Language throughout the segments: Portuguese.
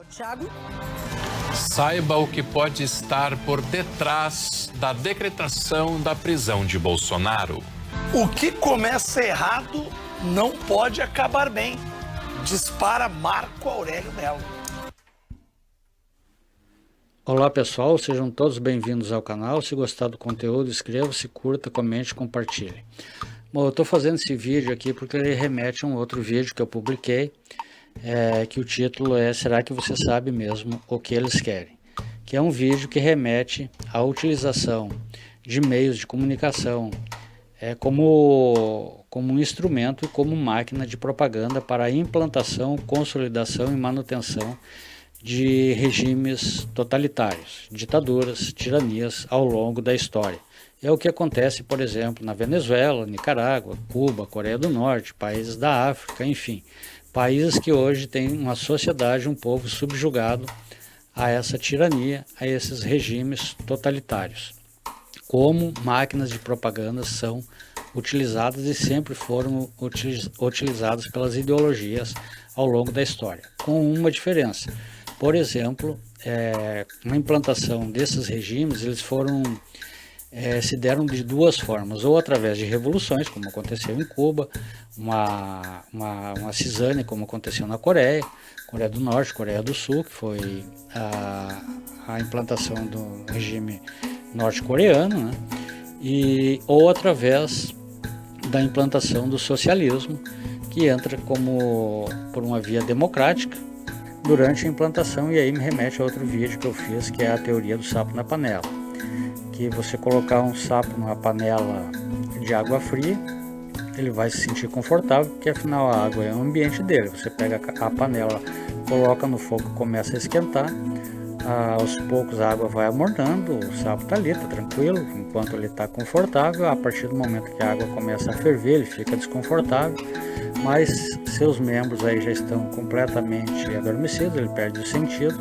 Thiago? Saiba o que pode estar por detrás da decretação da prisão de Bolsonaro. O que começa errado não pode acabar bem. Dispara Marco Aurélio Melo. Olá pessoal, sejam todos bem-vindos ao canal. Se gostar do conteúdo, inscreva-se, curta, comente, compartilhe. Bom, eu estou fazendo esse vídeo aqui porque ele remete a um outro vídeo que eu publiquei, que o título é "Será que você sabe mesmo o que eles querem?", que é um vídeo que remete à utilização de meios de comunicação como um instrumento e como máquina de propaganda para a implantação, consolidação e manutenção de regimes totalitários, ditaduras, tiranias ao longo da história. É o que acontece, por exemplo, na Venezuela, Nicarágua, Cuba, Coreia do Norte, países da África, enfim, países que hoje têm uma sociedade, um povo subjugado a essa tirania, a esses regimes totalitários. Como máquinas de propaganda são utilizadas e sempre foram utilizadas pelas ideologias ao longo da história, com uma diferença. Por exemplo, na implantação desses regimes, eles se deram de duas formas, ou através de revoluções, como aconteceu em Cuba, uma cisânia, como aconteceu na Coreia do Norte, Coreia do Sul, que foi a implantação do regime norte-coreano, né? Ou através da implantação do socialismo, que entra por uma via democrática durante a implantação, e aí me remete a outro vídeo que eu fiz, que é a teoria do sapo na panela, que você colocar um sapo numa panela de água fria, ele vai se sentir confortável, porque afinal a água é o ambiente dele. Você pega a panela, coloca no fogo, começa a esquentar, aos poucos a água vai amornando, o sapo está ali, está tranquilo, enquanto ele está confortável. A partir do momento que a água começa a ferver, ele fica desconfortável, mas seus membros aí já estão completamente adormecidos, ele perde o sentido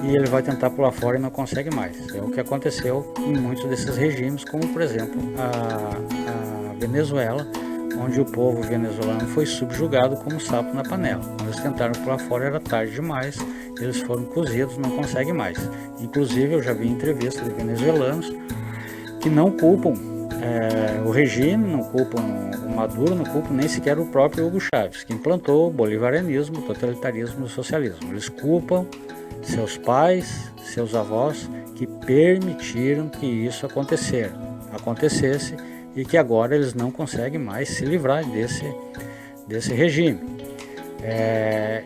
e ele vai tentar pular fora e não consegue mais. É o que aconteceu em muitos desses regimes, como por exemplo a Venezuela, onde o povo venezuelano foi subjugado como sapo na panela. Quando eles tentaram pular fora era tarde demais, eles foram cozidos, não conseguem mais. Inclusive eu já vi entrevistas de venezuelanos que não culpam o regime, não culpam o Maduro, não culpam nem sequer o próprio Hugo Chávez, que implantou o bolivarianismo, o totalitarismo e o socialismo. Eles culpam seus pais, seus avós, que permitiram que isso acontecesse e que agora eles não conseguem mais se livrar desse regime.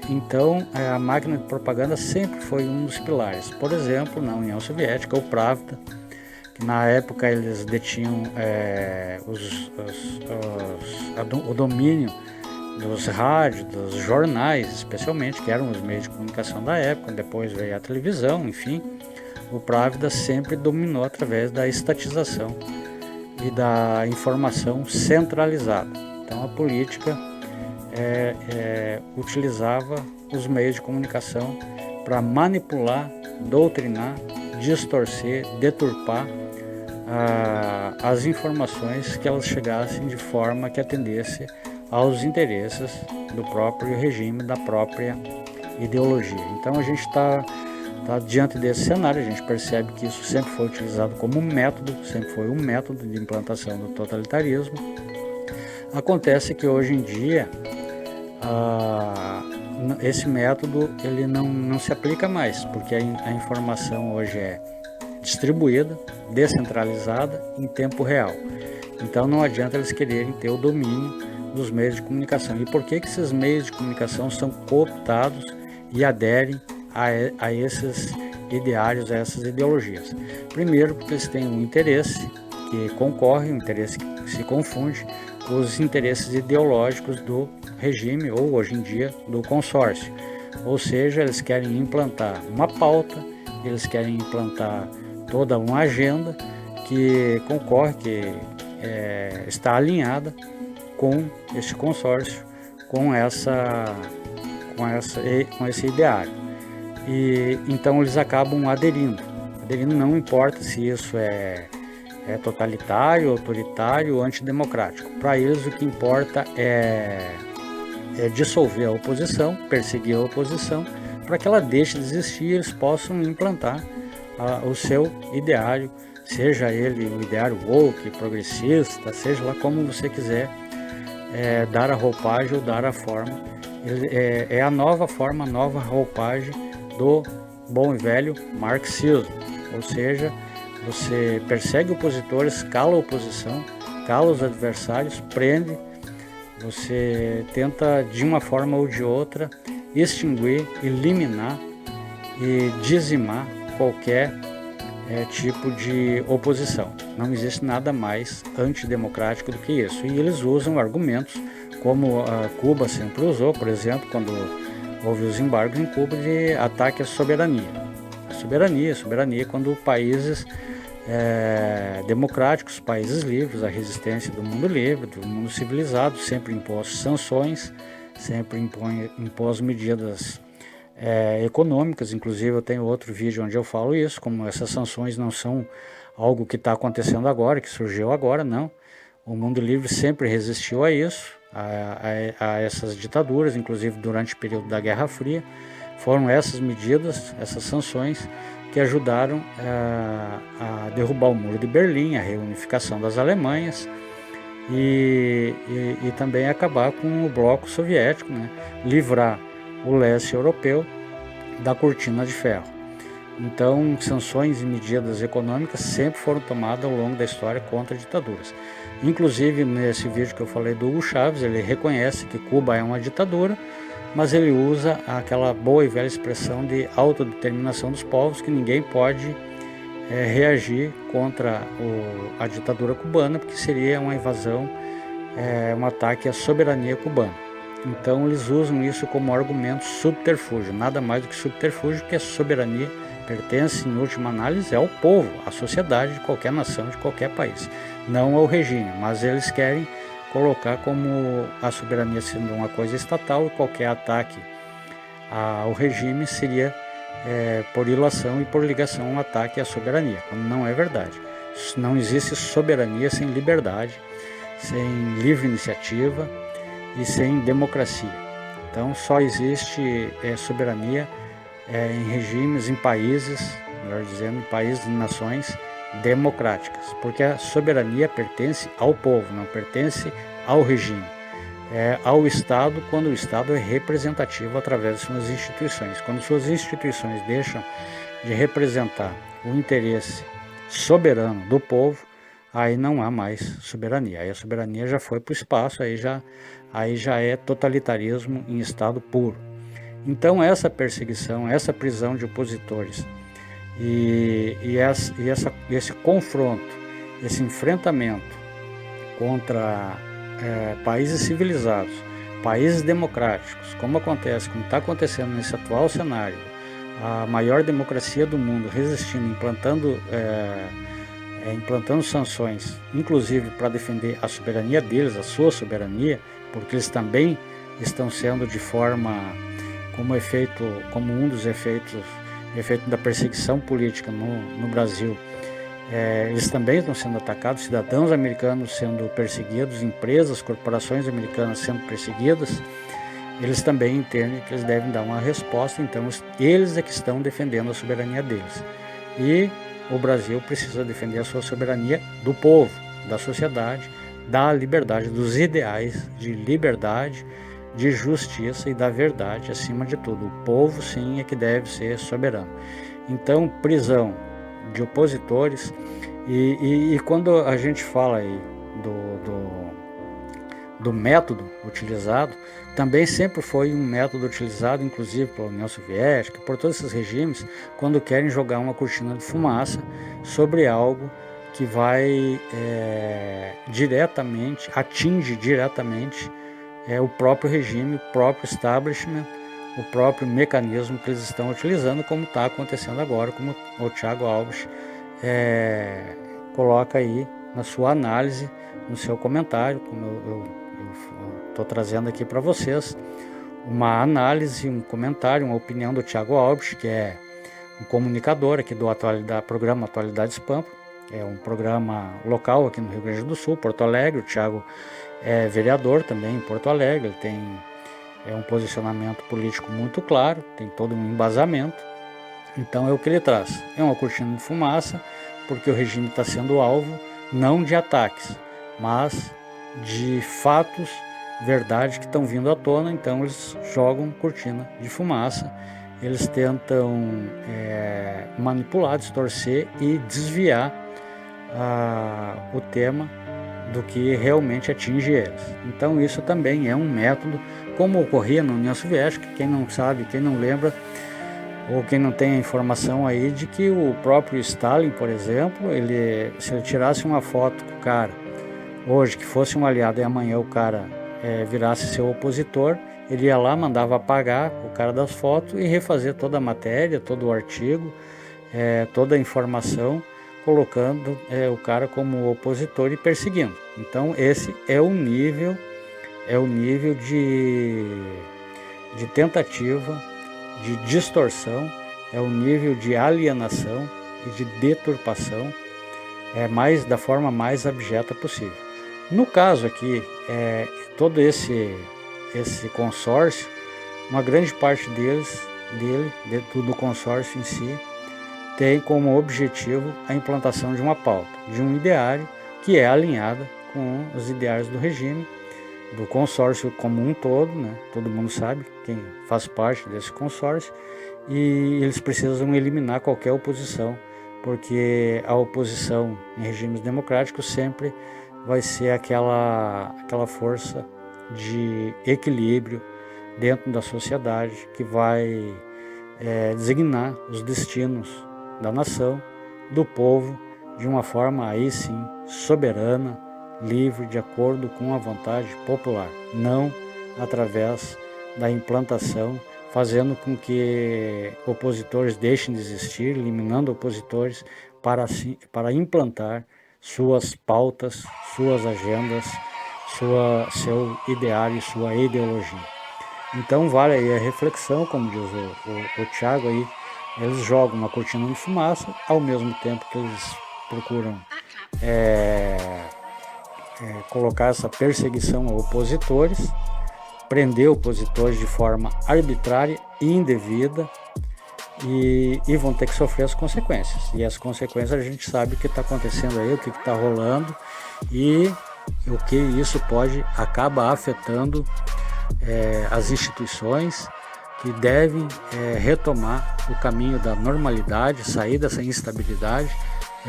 Então a máquina de propaganda sempre foi um dos pilares. Por exemplo, na União Soviética, o Pravda, que na época eles detinham o domínio dos rádios, dos jornais, especialmente, que eram os meios de comunicação da época. Depois veio a televisão, enfim. O Pravda sempre dominou através da estatização e da informação centralizada. Então a política utilizava os meios de comunicação para manipular, doutrinar, distorcer, deturpar as informações, que elas chegassem de forma que atendesse aos interesses do próprio regime, da própria ideologia. Então a gente está diante desse cenário. A gente percebe que isso sempre foi utilizado como um método, sempre foi um método de implantação do totalitarismo. Acontece que hoje em dia esse método ele não se aplica mais, porque a informação hoje é distribuída, descentralizada, em tempo real. Então não adianta eles quererem ter o domínio dos meios de comunicação. E por que esses meios de comunicação são cooptados e aderem a esses ideários, a essas ideologias? Primeiro, porque eles têm um interesse que concorre, um interesse que se confunde com os interesses ideológicos do regime, ou hoje em dia do consórcio. Ou seja, eles querem implantar uma pauta, eles querem implantar toda uma agenda que concorre, que está alinhada com esse consórcio, com esse ideário. E então eles acabam aderindo. Não importa se isso é totalitário, autoritário ou antidemocrático. Para eles o que importa é dissolver a oposição, perseguir a oposição, para que ela deixe de existir e eles possam implantar o seu ideário, seja ele o ideário woke, progressista, seja lá como você quiser dar a roupagem ou dar a forma. É a nova forma, a nova roupagem do bom e velho marxismo, ou seja, você persegue opositores, cala a oposição, cala os adversários, prende, você tenta de uma forma ou de outra extinguir, eliminar e dizimar qualquer tipo de oposição. Não existe nada mais antidemocrático do que isso. E eles usam argumentos como a Cuba sempre usou, por exemplo, quando houve os embargos em Cuba, de ataque à soberania. Soberania quando países democráticos, países livres, a resistência do mundo livre, do mundo civilizado, sempre impôs sanções, sempre impôs medidas econômicas. Inclusive eu tenho outro vídeo onde eu falo isso, como essas sanções não são algo que está acontecendo agora, que surgiu agora, não. O mundo livre sempre resistiu a isso, a essas ditaduras, inclusive durante o período da Guerra Fria. Foram essas medidas, essas sanções, que ajudaram a derrubar o Muro de Berlim, a reunificação das Alemanhas e também acabar com o bloco soviético, né? Livrar o leste europeu da cortina de ferro. Então, sanções e medidas econômicas sempre foram tomadas ao longo da história contra ditaduras. Inclusive, nesse vídeo que eu falei do Hugo Chávez, ele reconhece que Cuba é uma ditadura, mas ele usa aquela boa e velha expressão de autodeterminação dos povos, que ninguém pode reagir contra a ditadura cubana, porque seria uma invasão, um ataque à soberania cubana. Então eles usam isso como argumento subterfúgio, nada mais do que subterfúgio, que a soberania pertence, em última análise, ao povo, à sociedade de qualquer nação, de qualquer país, não ao regime, mas eles querem colocar como a soberania sendo uma coisa estatal e qualquer ataque ao regime seria por ilação e por ligação um ataque à soberania, quando não é verdade. Não existe soberania sem liberdade, sem livre iniciativa e sem democracia. Então só existe soberania em regimes, em países, melhor dizendo, em países e nações democráticas, porque a soberania pertence ao povo, não pertence ao regime, ao Estado, quando o Estado é representativo através de suas instituições. Quando suas instituições deixam de representar o interesse soberano do povo, aí não há mais soberania, aí a soberania já foi para o espaço, aí já é totalitarismo em estado puro. Então essa perseguição, essa prisão de opositores esse confronto, esse enfrentamento contra países civilizados, países democráticos, como está acontecendo nesse atual cenário, a maior democracia do mundo resistindo, implantando sanções, inclusive para defender a soberania deles, a sua soberania, porque eles também estão sendo de forma, como um dos efeitos da perseguição política no Brasil, eles também estão sendo atacados, cidadãos americanos sendo perseguidos, empresas, corporações americanas sendo perseguidas. Eles também entendem que eles devem dar uma resposta, então eles é que estão defendendo a soberania deles. E o Brasil precisa defender a sua soberania do povo, da sociedade, da liberdade, dos ideais de liberdade, de justiça e da verdade acima de tudo. O povo sim é que deve ser soberano. Então, prisão de opositores e quando a gente fala aí do método utilizado, também sempre foi um método utilizado, inclusive pela União Soviética, por todos esses regimes, quando querem jogar uma cortina de fumaça sobre algo que vai atinge diretamente o próprio regime, o próprio establishment, o próprio mecanismo que eles estão utilizando, como está acontecendo agora, como o Thiago Alves coloca aí na sua análise, no seu comentário, como eu estou trazendo aqui para vocês, uma análise, um comentário, uma opinião do Thiago Alves, que é um comunicador aqui do programa Atualidades Pampa, é um programa local aqui no Rio Grande do Sul, Porto Alegre. O Thiago é vereador também em Porto Alegre, ele tem é um posicionamento político muito claro, tem todo um embasamento. Então é o que ele traz, é uma cortina de fumaça, porque o regime está sendo alvo não de ataques, mas de fatos, verdades que estão vindo à tona. Então eles jogam cortina de fumaça, eles tentam manipular, distorcer e desviar o tema do que realmente atinge eles. Então isso também é um método, como ocorria na União Soviética. Quem não sabe, quem não lembra, ou quem não tem a informação aí de que o próprio Stalin, por exemplo, se ele tirasse uma foto com o cara hoje, que fosse um aliado, e amanhã o cara virasse seu opositor, ele ia lá, mandava apagar o cara das fotos e refazer toda a matéria, todo o artigo, toda a informação, colocando o cara como opositor e perseguindo. Então esse é o nível de tentativa, de distorção, é o nível de alienação e de deturpação, da forma mais abjeta possível. No caso aqui, todo esse consórcio, uma grande parte do consórcio em si, tem como objetivo a implantação de uma pauta, de um ideário que é alinhada com os ideais do regime, do consórcio como um todo, né? Todo mundo sabe quem faz parte desse consórcio, e eles precisam eliminar qualquer oposição, porque a oposição em regimes democráticos sempre vai ser aquela força de equilíbrio dentro da sociedade que vai designar os destinos da nação, do povo, de uma forma aí sim soberana, livre, de acordo com a vontade popular, não através da implantação, fazendo com que opositores deixem de existir, eliminando opositores para implantar suas pautas, suas agendas, seu ideário, sua ideologia. Então vale aí a reflexão, como diz o Thiago aí, eles jogam uma cortina de fumaça, ao mesmo tempo que eles procuram colocar essa perseguição a opositores, prender opositores de forma arbitrária e indevida, e vão ter que sofrer as consequências. E as consequências a gente sabe o que está acontecendo aí, o que está rolando, e o que isso pode acabar afetando as instituições, que devem retomar o caminho da normalidade, sair dessa instabilidade,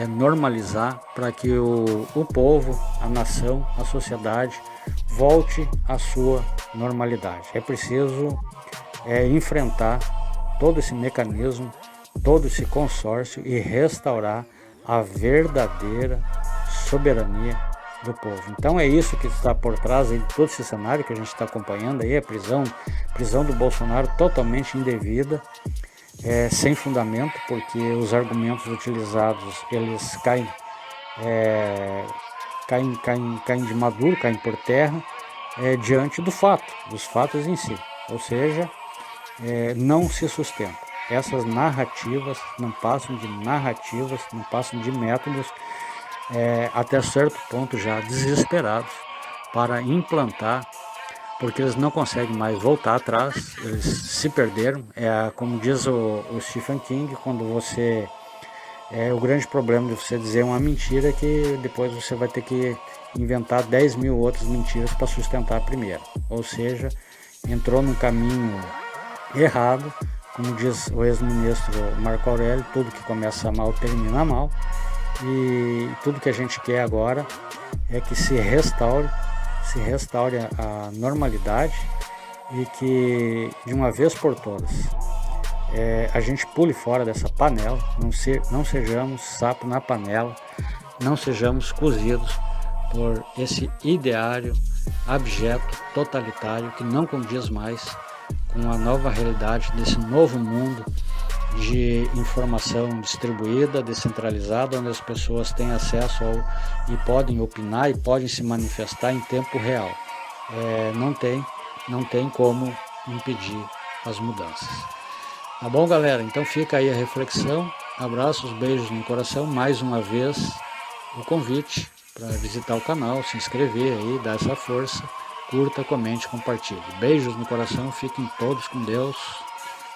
normalizar, para que o povo, a nação, a sociedade volte à sua normalidade. É preciso enfrentar todo esse mecanismo, todo esse consórcio e restaurar a verdadeira soberania do povo. Então é isso que está por trás aí de todo esse cenário que a gente está acompanhando aí, a prisão do Bolsonaro totalmente indevida, sem fundamento, porque os argumentos utilizados, eles caem de maduro, caem por terra, diante dos fatos em si, ou seja, não se sustenta. Essas narrativas não passam de narrativas, não passam de métodos, até certo ponto já desesperados para implantar, porque eles não conseguem mais voltar atrás, eles se perderam. Como diz o Stephen King, quando o grande problema de você dizer uma mentira é que depois você vai ter que inventar 10 mil outras mentiras para sustentar a primeira. Ou seja, entrou num caminho errado, como diz o ex-ministro Marco Aurélio, tudo que começa mal termina mal, e tudo que a gente quer agora é que se restaure a normalidade, e que de uma vez por todas a gente pule fora dessa panela, não sejamos sapo na panela, não sejamos cozidos por esse ideário abjeto, totalitário, que não condiz mais com a nova realidade desse novo mundo de informação distribuída, descentralizada, onde as pessoas têm acesso e podem opinar e podem se manifestar em tempo real. Não tem como impedir as mudanças. Tá bom, galera? Então fica aí a reflexão. Abraços, beijos no coração. Mais uma vez o convite para visitar o canal, se inscrever aí, dar essa força, curta, comente, compartilhe. Beijos no coração, fiquem todos com Deus.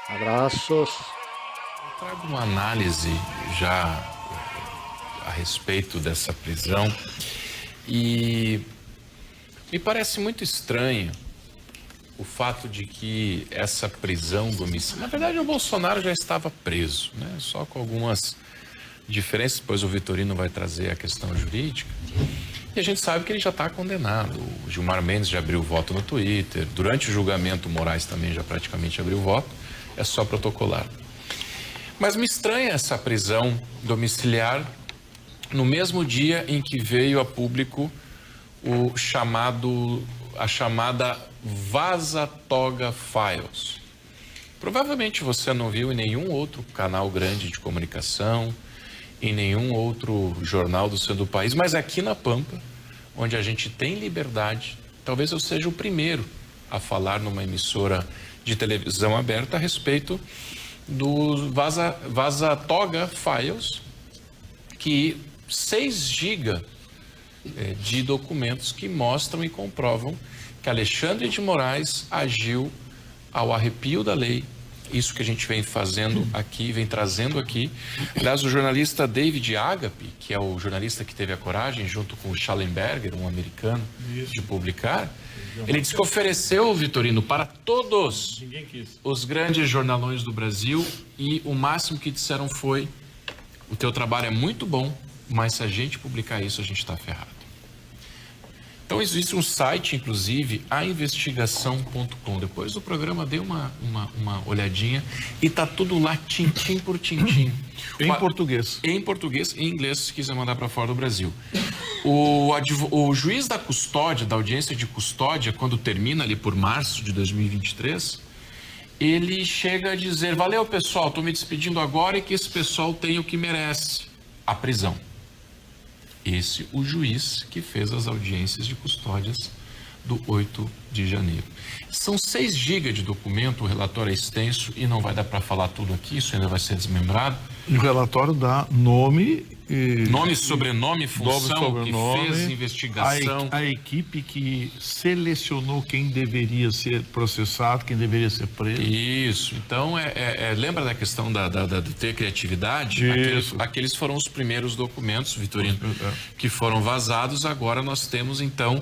Abraços. Eu trago uma análise já a respeito dessa prisão e me parece muito estranho o fato de que essa prisão domiciliar... Na verdade, o Bolsonaro já estava preso, né? Só com algumas diferenças, depois o Vitorino vai trazer a questão jurídica. E a gente sabe que ele já está condenado. O Gilmar Mendes já abriu voto no Twitter. Durante o julgamento, o Moraes também já praticamente abriu voto. É só protocolar. Mas me estranha essa prisão domiciliar no mesmo dia em que veio a público a chamada Vaza Toga Files. Provavelmente você não viu em nenhum outro canal grande de comunicação, em nenhum outro jornal do sul do país, mas aqui na Pampa, onde a gente tem liberdade, talvez eu seja o primeiro a falar numa emissora de televisão aberta a respeito do Vaza Toga Files, que 6 GB de documentos que mostram e comprovam que Alexandre de Moraes agiu ao arrepio da lei. Isso que a gente vem fazendo aqui, vem trazendo aqui. Aliás, o jornalista David Agape, que é o jornalista que teve a coragem, junto com o Schallenberger, um americano, de publicar, ele disse que ofereceu, Vitorino, para todos os grandes jornalões do Brasil, e o máximo que disseram foi: o teu trabalho é muito bom, mas se a gente publicar isso, a gente está ferrado. Então existe um site, inclusive, ainvestigação.com. Depois do programa, dê uma olhadinha e tá tudo lá, tintim por tintim. Em português. Em português e em inglês, se quiser mandar para fora do Brasil. O juiz da custódia, da audiência de custódia, quando termina ali por março de 2023, ele chega a dizer: valeu, pessoal, estou me despedindo agora e que esse pessoal tenha o que merece, a prisão. Esse o juiz que fez as audiências de custódias do 8 de janeiro. São 6 GB de documento, o relatório é extenso e não vai dar para falar tudo aqui, isso ainda vai ser desmembrado. O relatório dá nome... Nome, sobrenome, função, sobrenome, que fez investigação. A equipe que selecionou quem deveria ser processado, quem deveria ser preso. Isso. Então, lembra da questão de ter criatividade? Aqueles foram os primeiros documentos, Vitorino, que foram vazados. Agora nós temos, então,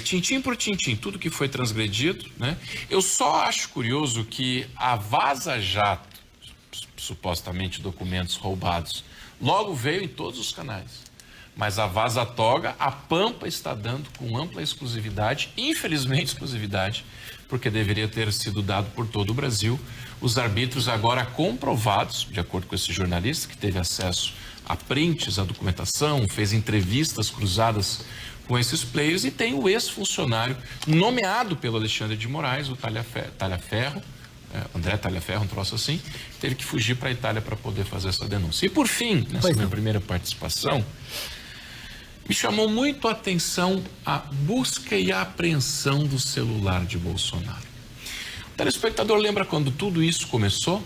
tintim por tintim, tudo que foi transgredido, né? Eu só acho curioso que a Vaza Jato, supostamente documentos roubados, logo veio em todos os canais. Mas a Vaza Toga, a Pampa está dando com ampla exclusividade, infelizmente exclusividade, porque deveria ter sido dado por todo o Brasil. Os arbítrios agora comprovados, de acordo com esse jornalista, que teve acesso a prints, a documentação, fez entrevistas cruzadas com esses players, e tem o ex-funcionário nomeado pelo Alexandre de Moraes, o Talhaferro, André Talhaferro, um troço assim, teve que fugir para a Itália para poder fazer essa denúncia. E por fim, nessa minha primeira participação, me chamou muito a atenção a busca e a apreensão do celular de Bolsonaro. O telespectador lembra quando tudo isso começou?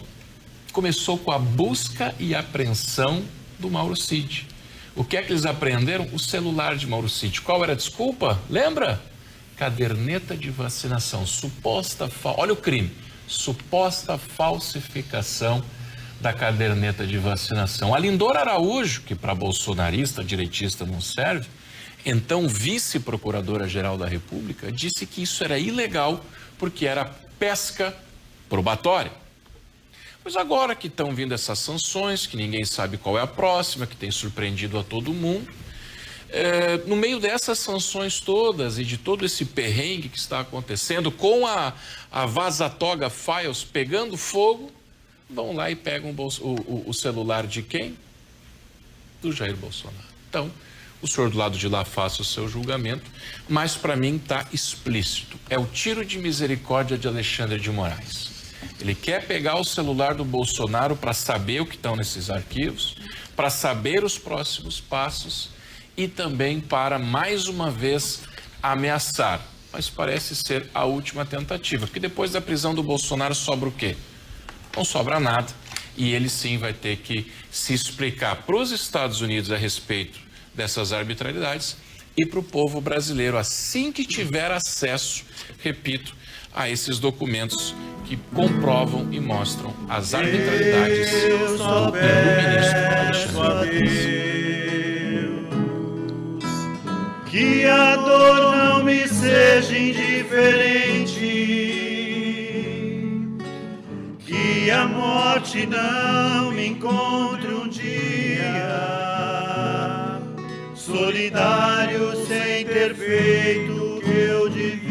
Começou com a busca e apreensão do Mauro Cid. O que é que eles apreenderam? O celular de Mauro Cid. Qual era a desculpa? Lembra? Caderneta de vacinação. Olha o crime. Suposta falsificação da caderneta de vacinação. A Lindora Araújo, que para bolsonarista, direitista não serve, então vice-procuradora-geral da República, disse que isso era ilegal porque era pesca probatória. Pois agora que estão vindo essas sanções, que ninguém sabe qual é a próxima, que tem surpreendido a todo mundo, no meio dessas sanções todas e de todo esse perrengue que está acontecendo, com a Vaza Toga Files pegando fogo, vão lá e pegam o celular de quem? Do Jair Bolsonaro. Então, o senhor do lado de lá faça o seu julgamento, mas para mim está explícito. É o tiro de misericórdia de Alexandre de Moraes. Ele quer pegar o celular do Bolsonaro para saber o que estão nesses arquivos, para saber os próximos passos, e também para, mais uma vez, ameaçar. Mas parece ser a última tentativa, porque depois da prisão do Bolsonaro sobra o quê? Não sobra nada. E ele sim vai ter que se explicar para os Estados Unidos a respeito dessas arbitrariedades e para o povo brasileiro, assim que tiver acesso, repito, a esses documentos que comprovam e mostram as arbitrariedades do ministro Alexandre. Que a dor não me seja indiferente, que a morte não me encontre um dia, solidário sem ter feito o que eu devia.